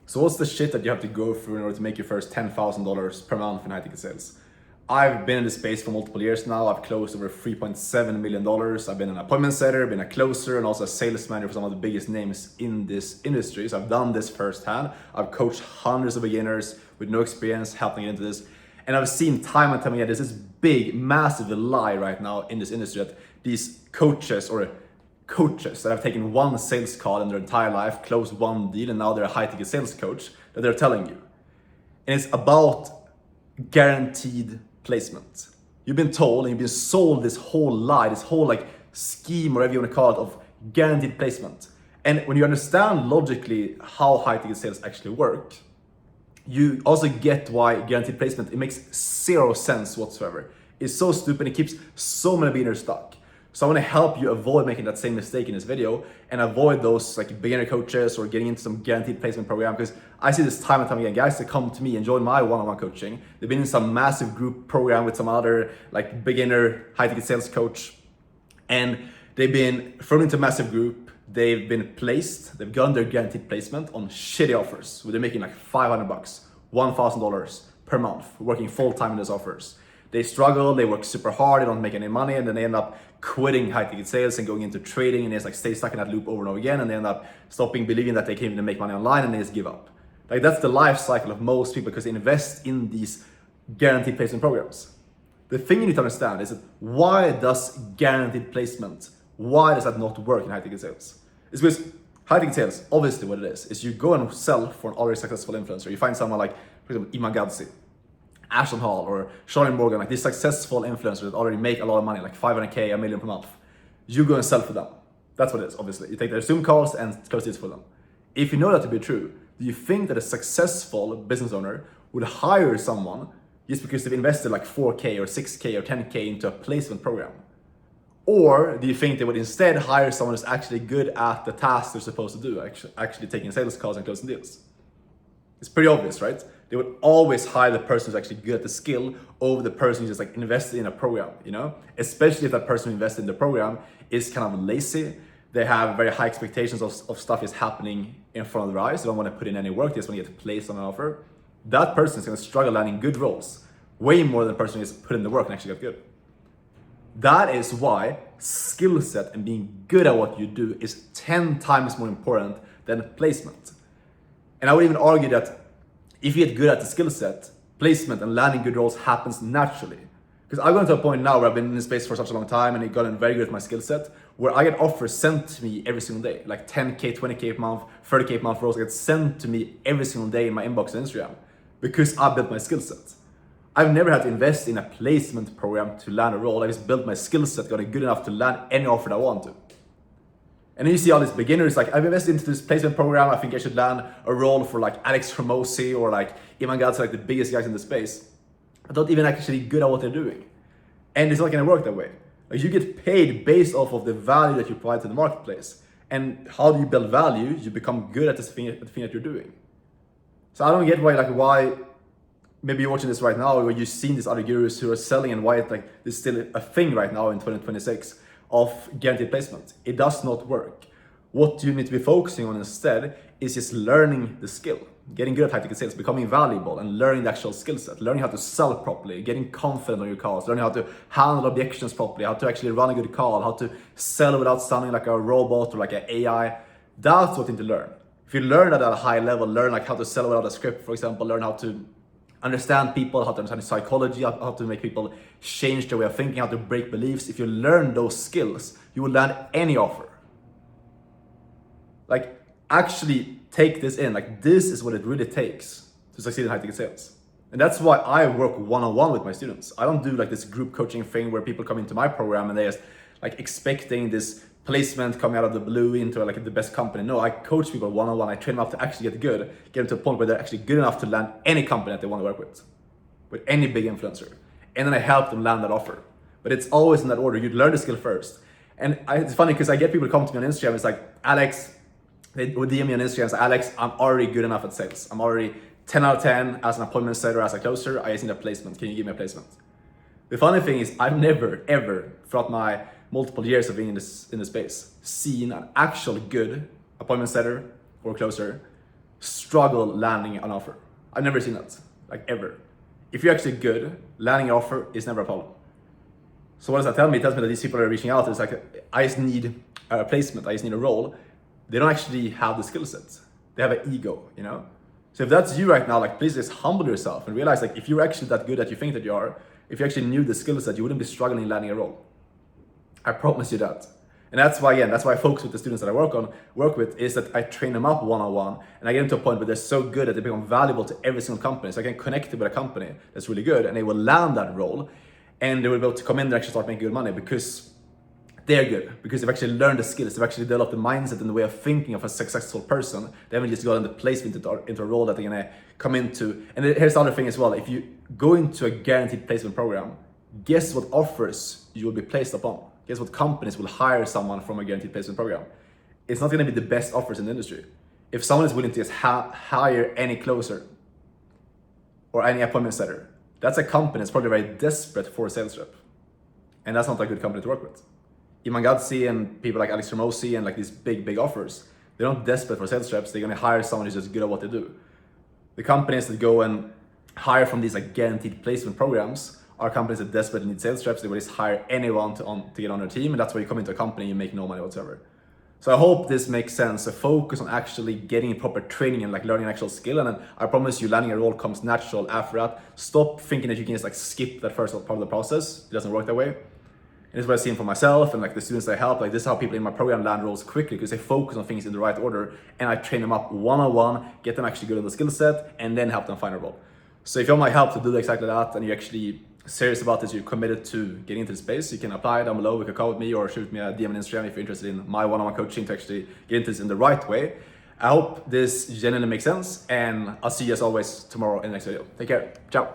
So what's the shit that you have to go through in order to make your first $10,000 per month in high ticket sales? I've been in this space for multiple years now. I've closed over $3.7 million. I've been an appointment setter, been a closer, and also a sales manager for some of the biggest names in this industry. So I've done this firsthand. I've coached hundreds of beginners with no experience helping get into this. And I've seen time and time again, there's this big, massive lie right now in this industry that these coaches that have taken one sales call in their entire life, closed one deal, and now they're a high ticket sales coach, that they're telling you. And it's about guaranteed placement. You've been told and you've been sold this whole lie, this whole like scheme, whatever you want to call it, of guaranteed placement. And when you understand logically how high ticket sales actually work, you also get why guaranteed placement, it makes zero sense whatsoever. It's so stupid, it keeps so many beginners stuck. So I want to help you avoid making that same mistake in this video and avoid those like beginner coaches or getting into some guaranteed placement program, because I see this time and time again. Guys that come to me and join my one-on-one coaching, they've been in some massive group program with some other like beginner high ticket sales coach, and they've been thrown into a massive group. They've been placed, they've gotten their guaranteed placement on shitty offers where they're making like $500, $1,000 per month, working full-time in those offers. They struggle, they work super hard, they don't make any money, and then they end up quitting high ticket sales and going into trading, and they just like stay stuck in that loop over and over again, and they end up stopping believing that they can even make money online, and they just give up. Like that's the life cycle of most people because they invest in these guaranteed placement programs. The thing you need to understand is that why does guaranteed placement, why does that not work in high ticket sales? It's because high ticket sales, obviously what it is you go and sell for an already successful influencer. You find someone like, for example, Iman Gadzhi, Ashton Hall, or Charlie Morgan, like these successful influencers that already make a lot of money, like 500K, $1 million per month. You go and sell for them. That's what it is, obviously. You take their Zoom calls and close deals for them. If you know that to be true, do you think that a successful business owner would hire someone just because they've invested like 4K or 6K or 10K into a placement program? Or do you think they would instead hire someone who's actually good at the task they're supposed to do, actually taking sales calls and closing deals? It's pretty obvious, right? They would always hire the person who's actually good at the skill over the person who's just like invested in a program, you know? Especially if that person who invested in the program is kind of lazy. They have very high expectations of stuff is happening in front of their eyes. They don't want to put in any work, they just want to get placed on an offer. That person is going to struggle landing good roles, way more than the person who just put in the work and actually got good. That is why skill set and being good at what you do is 10 times more important than placement. And I would even argue that if you get good at the skill set, placement and landing good roles happens naturally. Because I've gotten to a point now where I've been in this space for such a long time and I've gotten very good at my skill set, where I get offers sent to me every single day, like 10K, 20K per month, 30K per month roles get sent to me every single day in my inbox on Instagram because I built my skill set. I've never had to invest in a placement program to land a role. I just built my skill set, got it good enough to land any offer that I want to. And then you see all these beginners like, I've invested into this placement program, I think I should land a role for like Alex Hormozi or like Iman Gadzhi, like the biggest guys in the space, but not even actually good at what they're doing. And it's not gonna work that way. Like you get paid based off of the value that you provide to the marketplace. And how do you build value? You become good at the thing that you're doing. So I don't get why maybe you're watching this right now where you've seen these other gurus who are selling and why there's still a thing right now in 2026 of guaranteed placement. It does not work. What you need to be focusing on instead is just learning the skill, getting good at high ticket sales, becoming valuable and learning the actual skill set, learning how to sell properly, getting confident on your calls, learning how to handle objections properly, how to actually run a good call, how to sell without sounding like a robot or like an AI. That's what you need to learn. If you learn that at a high level, learn like how to sell without a script, for example, learn how to understand people, how to understand psychology, how to make people change their way of thinking, how to break beliefs. If you learn those skills, you will land any offer. Like actually take this in, like this is what it really takes to succeed in high ticket sales. And that's why I work one-on-one with my students. I don't do like this group coaching thing where people come into my program and they're just like expecting this placement coming out of the blue into like the best company. No, I coach people one-on-one. I train them up to actually get good, get them to a point where they're actually good enough to land any company that they want to work with any big influencer. And then I help them land that offer. But it's always in that order. You learn the skill first. And it's funny because I get people to come to me on Instagram. It's like, Alex, they would DM me on Instagram and say, Alex, I'm already good enough at sales. I'm already 10 out of 10 as an appointment setter, as a closer. I just need a placement. Can you give me a placement? The funny thing is I've never, ever, throughout my multiple years of being in this space, seen an actual good appointment setter or closer struggle landing an offer. I've never seen that, like ever. If you're actually good, landing an offer is never a problem. So what does that tell me? It tells me that these people are reaching out. It's like, I just need a placement, I just need a role. They don't actually have the skill set. They have an ego, you know? So if that's you right now, like please just humble yourself and realize like if you're actually that good that you think that you are, if you actually knew the skill set, you wouldn't be struggling landing a role. I promise you that. And that's why, again, that's why I focus with the students that I work with, is that I train them up one-on-one and I get them to a point where they're so good that they become valuable to every single company. So I can connect them with a company that's really good and they will land that role and they will be able to come in and actually start making good money because they're good, because they've actually learned the skills, they've actually developed the mindset and the way of thinking of a successful person. They haven't just gotten the placement into a role that they're gonna come into. And here's the other thing as well, if you go into a guaranteed placement program, guess what offers you will be placed upon? Guess what companies will hire someone from a guaranteed placement program? It's not gonna be the best offers in the industry. If someone is willing to just hire any closer or any appointment setter, that's a company that's probably very desperate for a sales rep. And that's not a good company to work with. Iman Gadzhi and people like Alex Hormozi and like these big offers, they're not desperate for sales reps. They're gonna hire someone who's just good at what they do. The companies that go and hire from these like guaranteed placement programs are companies that desperately need sales reps. They will just hire anyone to get on their team, and that's why you come into a company and you make no money whatsoever. So I hope this makes sense. So focus on actually getting proper training and like learning an actual skill, and then I promise you landing a role comes natural after that. Stop thinking that you can just like skip that first part of the process. It doesn't work that way. And this is what I've seen for myself and like the students I help. Like this is how people in my program land roles quickly because they focus on things in the right order, and I train them up one-on-one, get them actually good at the skill set, and then help them find a role. So if you want my help to do exactly that, and you're actually serious about this, you're committed to getting into the space, you can apply down below. You can call with me or shoot me a DM on Instagram if you're interested in my one-on-one coaching to actually get into this in the right way. I hope this genuinely makes sense, and I'll see you as always tomorrow in the next video. Take care. Ciao.